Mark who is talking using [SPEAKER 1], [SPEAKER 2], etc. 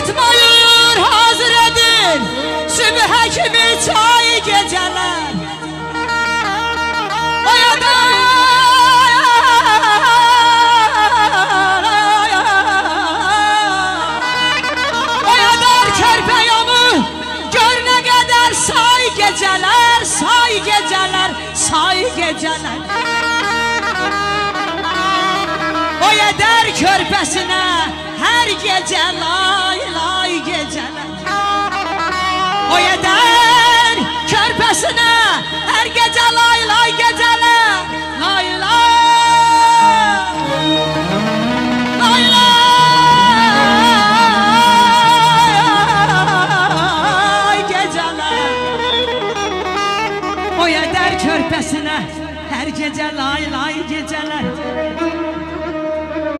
[SPEAKER 1] yatmayır hazır edin, sübhe kimi çay geceler. Oyadar körpe yanı gör ne kadar say geceler, say geceler, say geceler. Oyadar körpesine her gece lay lay geceler. Oyadar körpesine her gece lay lay geceler. Lay lay lay lay geceler. Oyadar körpesine her gece lay lay geceler.